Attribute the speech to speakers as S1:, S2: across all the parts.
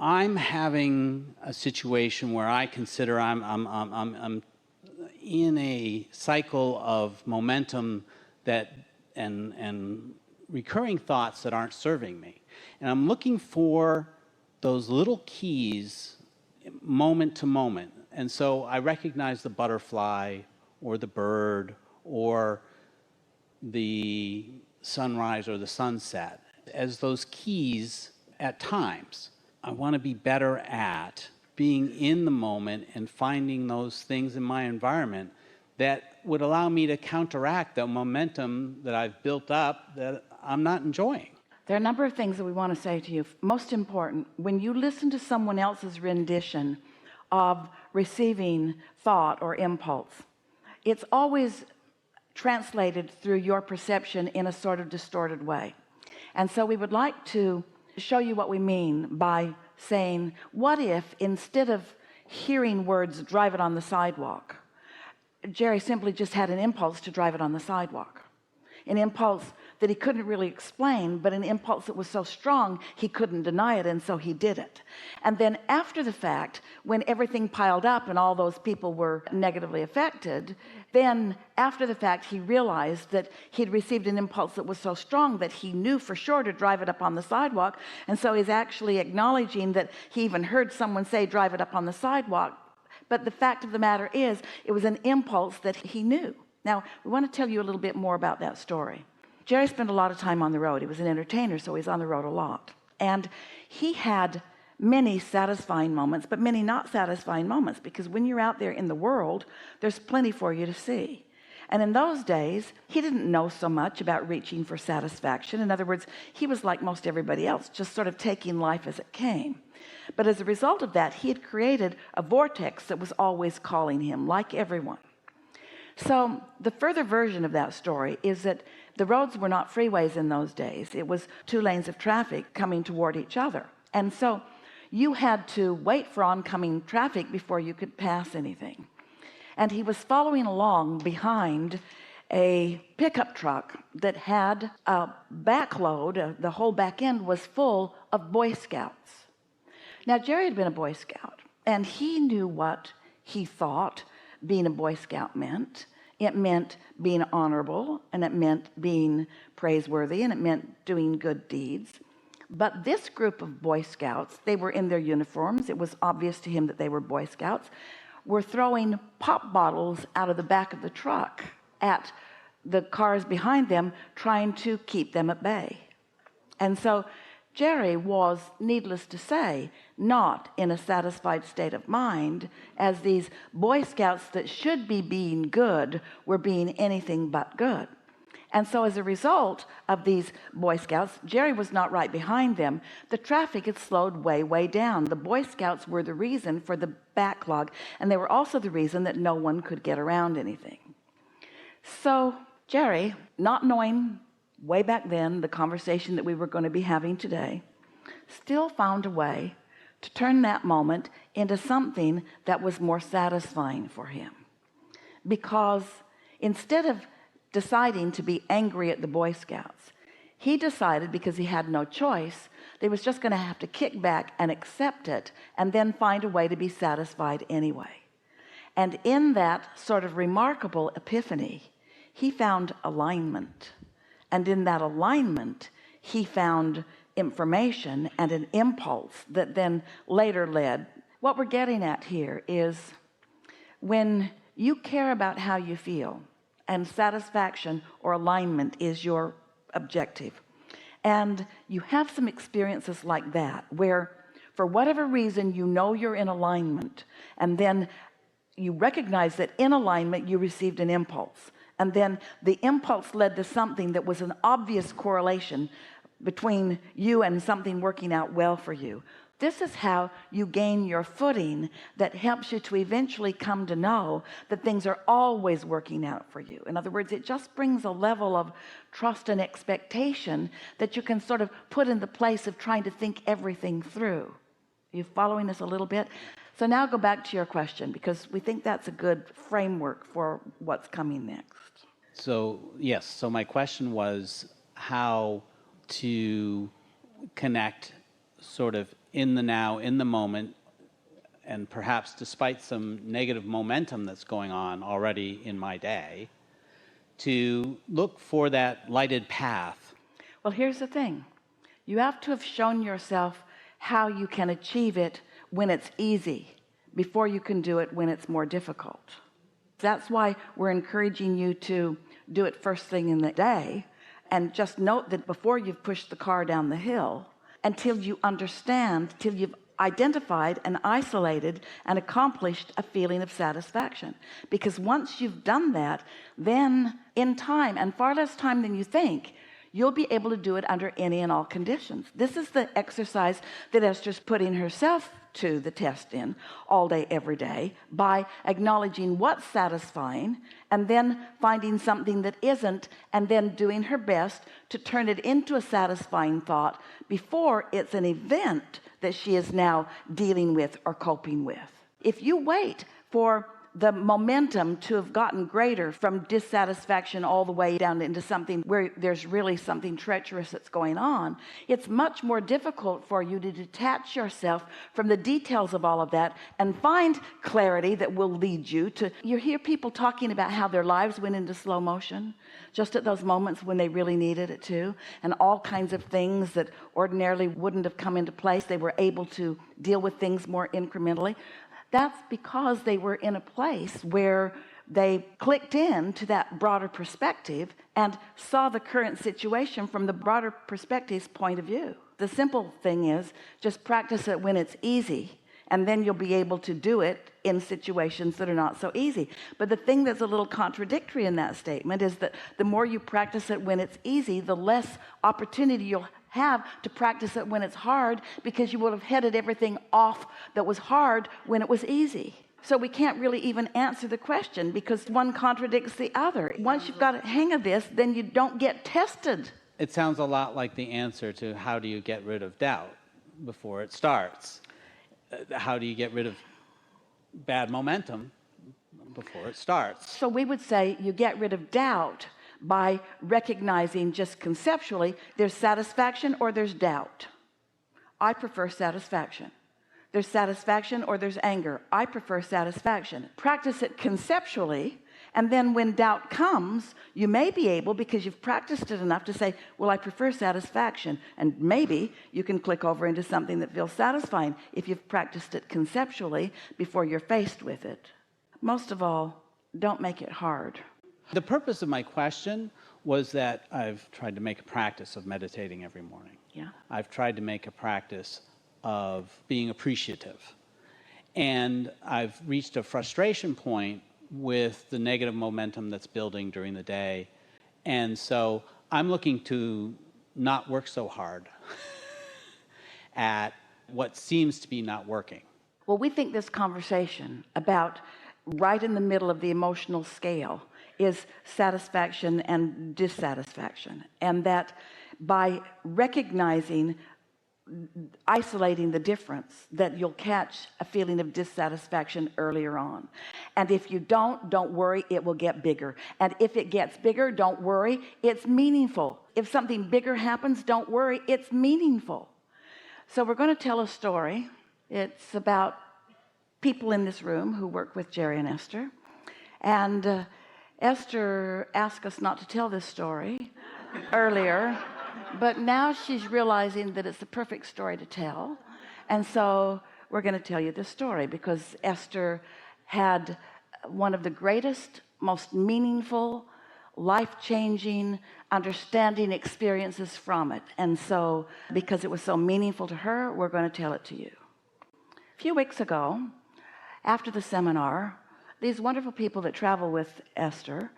S1: I'm having a situation where I consider I'm in a cycle of momentum that and recurring thoughts that aren't serving me. And I'm looking for those little keys moment to moment. And so I recognize the butterfly or the bird or the sunrise or the sunset as those keys at times. I want to be better at being in the moment and finding those things in my environment that would allow me to counteract the momentum that I've built up that I'm not enjoying.
S2: There are a number of things that we want to say to you. Most important, when you listen to someone else's rendition of receiving thought or impulse, it's always translated through your perception in a sort of distorted way. And so we would like to show you what we mean by saying, what if instead of hearing words, drive it on the sidewalk, Jerry simply just had an impulse to drive it on the sidewalk, an impulse that he couldn't really explain, but an impulse that was so strong he couldn't deny it, and so he did it. And then after the fact, when everything piled up and all those people were negatively affected, then after the fact he realized that he'd received an impulse that was so strong that he knew for sure to drive it up on the sidewalk. And so he's actually acknowledging that he even heard someone say drive it up on the sidewalk. But the fact of the matter is, it was an impulse that he knew. Now we want to tell you a little bit more about that story. Jerry spent a lot of time on the road. He was an entertainer, so he's on the road a lot. And he had many satisfying moments, but many not satisfying moments, because when you're out there in the world, there's plenty for you to see. And in those days, he didn't know so much about reaching for satisfaction. In other words, he was like most everybody else, just sort of taking life as it came. But as a result of that, he had created a vortex that was always calling him, like everyone. So the further version of that story is that the roads were not freeways in those days. It was 2 lanes of traffic coming toward each other. And so you had to wait for oncoming traffic before you could pass anything. And he was following along behind a pickup truck that had a backload. The whole back end was full of Boy Scouts. Now, Jerry had been a Boy Scout, and he knew what he thought being a Boy Scout meant. It meant being honorable, and it meant being praiseworthy, and it meant doing good deeds. But this group of Boy Scouts, they were in their uniforms. It was obvious to him that they were Boy Scouts, were throwing pop bottles out of the back of the truck at the cars behind them, trying to keep them at bay. And so Jerry was, needless to say, not in a satisfied state of mind, as these Boy Scouts that should be being good were being anything but good. And so as a result of these Boy Scouts, Jerry was not right behind them. The traffic had slowed way, way down. The Boy Scouts were the reason for the backlog, and they were also the reason that no one could get around anything. So Jerry, not knowing way back then the conversation that we were going to be having today, still found a way to turn that moment into something that was more satisfying for him. Because instead of deciding to be angry at the Boy Scouts, he decided, because he had no choice, that he was just going to have to kick back and accept it, and then find a way to be satisfied anyway. And in that sort of remarkable epiphany, he found alignment. And in that alignment, he found information and an impulse that then later led. What we're getting at here is, when you care about how you feel, and satisfaction or alignment is your objective, and you have some experiences like that, where for whatever reason you know you're in alignment, and then you recognize that in alignment you received an impulse, and then the impulse led to something that was an obvious correlation between you and something working out well for you. This is how you gain your footing that helps you to eventually come to know that things are always working out for you. In other words, it just brings a level of trust and expectation that you can sort of put in the place of trying to think everything through. Are you following us a little bit? So now go back to your question, because we think that's a good framework for what's coming next.
S1: So, yes. So my question was how to connect sort of in the now, in the moment, and perhaps despite some negative momentum that's going on already in my day, to look for that lighted path.
S2: Well, here's the thing. You have to have shown yourself how you can achieve it when it's easy before you can do it when it's more difficult. That's why we're encouraging you to do it first thing in the day, and just note that before you've pushed the car down the hill, until you understand, till you've identified and isolated and accomplished a feeling of satisfaction. Because once you've done that, then in time, and far less time than you think, you'll be able to do it under any and all conditions. This is the exercise that Esther's putting herself to the test in all day, every day, by acknowledging what's satisfying and then finding something that isn't, and then doing her best to turn it into a satisfying thought before it's an event that she is now dealing with or coping with. If you wait for the momentum to have gotten greater from dissatisfaction all the way down into something where there's really something treacherous that's going on, it's much more difficult for you to detach yourself from the details of all of that and find clarity that will lead you to. You hear people talking about how their lives went into slow motion just at those moments when they really needed it to, and all kinds of things that ordinarily wouldn't have come into place, they were able to deal with things more incrementally. That's because they were in a place where they clicked in to that broader perspective and saw the current situation from the broader perspective's point of view. The simple thing is just practice it when it's easy, and then you'll be able to do it in situations that are not so easy. But the thing that's a little contradictory in that statement is that the more you practice it when it's easy, the less opportunity you'll have to practice it when it's hard, because you would have headed everything off that was hard when it was easy. So we can't really even answer the question, because one contradicts the other. Once you've got a hang of this, then you don't get tested.
S1: It sounds a lot like the answer to how do you get rid of doubt before it starts. How do you get rid of bad momentum before it starts?
S2: So we would say you get rid of doubt by recognizing just conceptually there's satisfaction or there's doubt. I prefer satisfaction. There's satisfaction or there's anger. I prefer satisfaction. Practice it conceptually, and then when doubt comes, you may be able, because you've practiced it enough, to say, well, I prefer satisfaction, and maybe you can click over into something that feels satisfying if you've practiced it conceptually before you're faced with it. Most of all, don't make it hard.
S1: The purpose of my question was that I've tried to make a practice of meditating every morning.
S2: Yeah.
S1: I've tried to make a practice of being appreciative. And I've reached a frustration point with the negative momentum that's building during the day. And so I'm looking to not work so hard at what seems to be not working.
S2: Well, we think this conversation about right in the middle of the emotional scale is satisfaction and dissatisfaction, and that by recognizing, isolating the difference, that you'll catch a feeling of dissatisfaction earlier on. And if you don't worry, it will get bigger. And if it gets bigger, don't worry, it's meaningful. If something bigger happens, don't worry, it's meaningful. So we're going to tell a story. It's about people in this room who work with Jerry and Esther. And Esther asked us not to tell this story earlier, but now she's realizing that it's the perfect story to tell. And so we're going to tell you this story, because Esther had one of the greatest, most meaningful, life-changing, understanding experiences from it. And so because it was so meaningful to her, we're going to tell it to you. A few weeks ago, after the seminar, these wonderful people that travel with Esther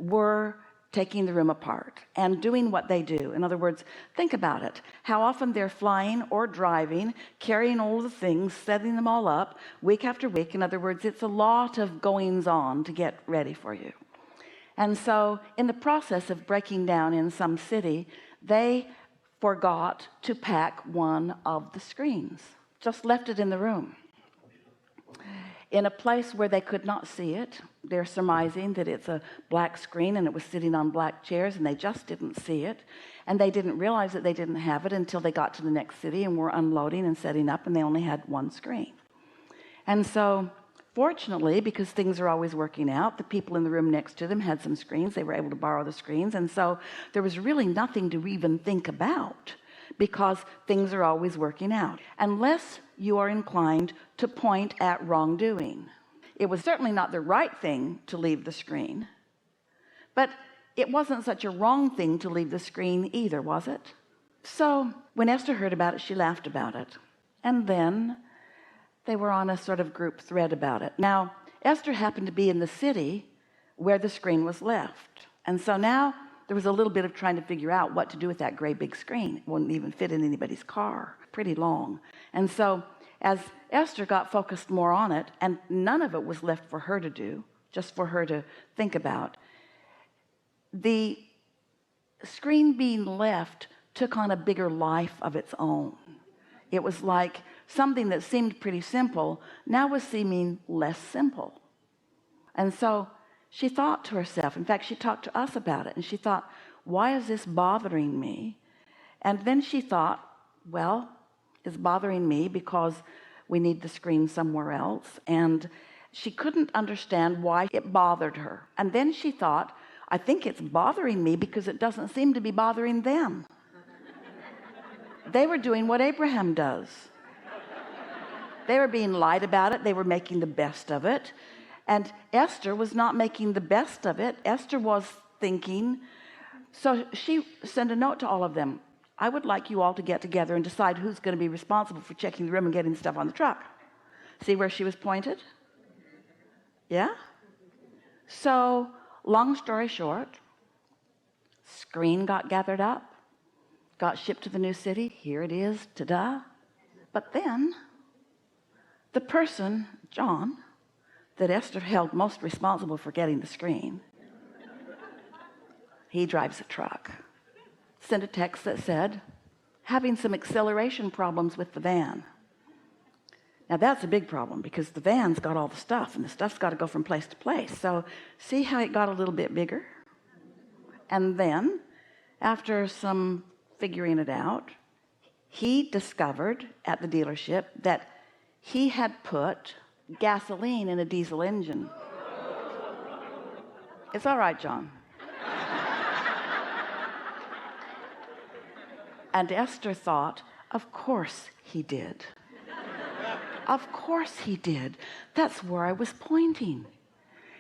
S2: were taking the room apart and doing what they do. In other words, think about it. How often they're flying or driving, carrying all the things, setting them all up week after week. In other words, it's a lot of goings on to get ready for you. And so in the process of breaking down in some city, they forgot to pack one of the screens, just left it in the room. in a place where they could not see it. They're surmising that it's a black screen and it was sitting on black chairs, and they just didn't see it, and they didn't realize that they didn't have it until they got to the next city and were unloading and setting up, and they only had one screen. And so fortunately, because things are always working out, the people in the room next to them had some screens. They were able to borrow the screens, and so there was really nothing to even think about, because things are always working out, unless you are inclined to point at wrongdoing. It was certainly not the right thing to leave the screen, but it wasn't such a wrong thing to leave the screen either, was it? So when Esther heard about it, she laughed about it, and then they were on a sort of group thread about it. Now, Esther happened to be in the city where the screen was left, and so now there was a little bit of trying to figure out what to do with that gray big screen. It wouldn't even fit in anybody's car, pretty long. And so as Esther got focused more on it, and none of it was left for her to do, just for her to think about, the screen being left took on a bigger life of its own. It was like something that seemed pretty simple now was seeming less simple. And so she thought to herself, in fact she talked to us about it, and she thought, why is this bothering me? And then she thought, well, it's bothering me because we need the screen somewhere else. And she couldn't understand why it bothered her. And then she thought, I think it's bothering me because it doesn't seem to be bothering them. They were doing what Abraham does. They were being lied about it. They were making the best of it. And Esther was not making the best of it. Esther was thinking, so she sent a note to all of them. I would like you all to get together and decide who's going to be responsible for checking the room and getting stuff on the truck. See where she was pointed? Yeah? So, long story short, screen got gathered up, got shipped to the new city. Here it is, ta-da. But then, the person, John, that Esther held most responsible for getting the screen, he drives a truck. Sent a text that said, having some acceleration problems with the van. Now that's a big problem, because the van's got all the stuff, and the stuff's got to go from place to place. So see how it got a little bit bigger? And then, after some figuring it out, he discovered at the dealership that he had put gasoline in a diesel engine. It's all right, John. And Esther thought, of course he did. Of course he did. That's where I was pointing.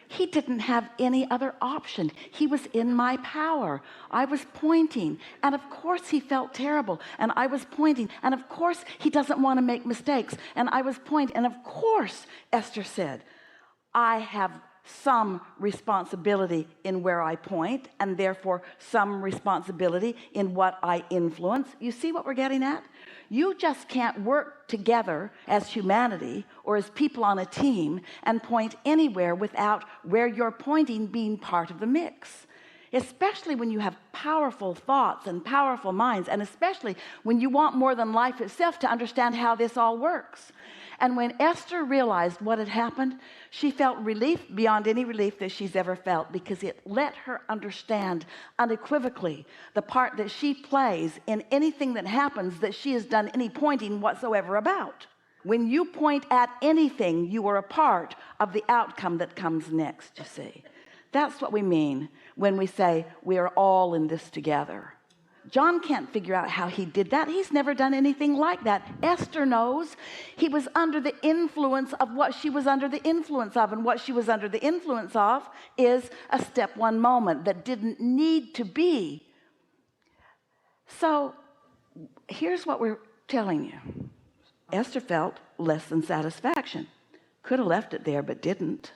S2: He didn't have any other option. He was in my power. I was pointing, and of course he felt terrible, and I was pointing, and of course he doesn't want to make mistakes, and I was pointing, and of course, Esther said, I have some responsibility in where I point, and therefore some responsibility in what I influence. You see what we're getting at? You just can't work together as humanity or as people on a team and point anywhere without where you're pointing being part of the mix. Especially when you have powerful thoughts and powerful minds, and especially when you want more than life itself to understand how this all works. And when Esther realized what had happened, she felt relief beyond any relief that she's ever felt, because it let her understand unequivocally the part that she plays in anything that happens that she has done any pointing whatsoever about. When you point at anything, you are a part of the outcome that comes next, you see. That's what we mean when we say we are all in this together. John can't figure out how he did that. He's never done anything like that. Esther knows. He was under the influence of what she was under the influence of, and what she was under the influence of is a step one moment that didn't need to be. So here's what we're telling you. Esther felt less than satisfaction. Could have left it there, but didn't.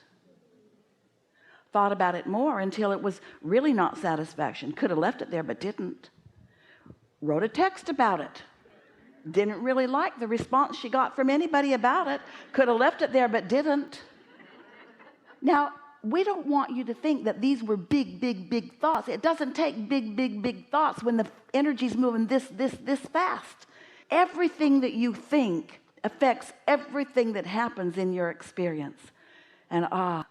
S2: Thought about it more until it was really not satisfaction. Could have left it there, but didn't. Wrote a text about it. Didn't really like the response she got from anybody about it. Could have left it there, but didn't. Now, we don't want you to think that these were big thoughts. It doesn't take big thoughts when the energy's moving this fast. Everything that you think affects everything that happens in your experience. And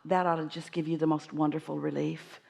S2: that ought to just give you the most wonderful relief.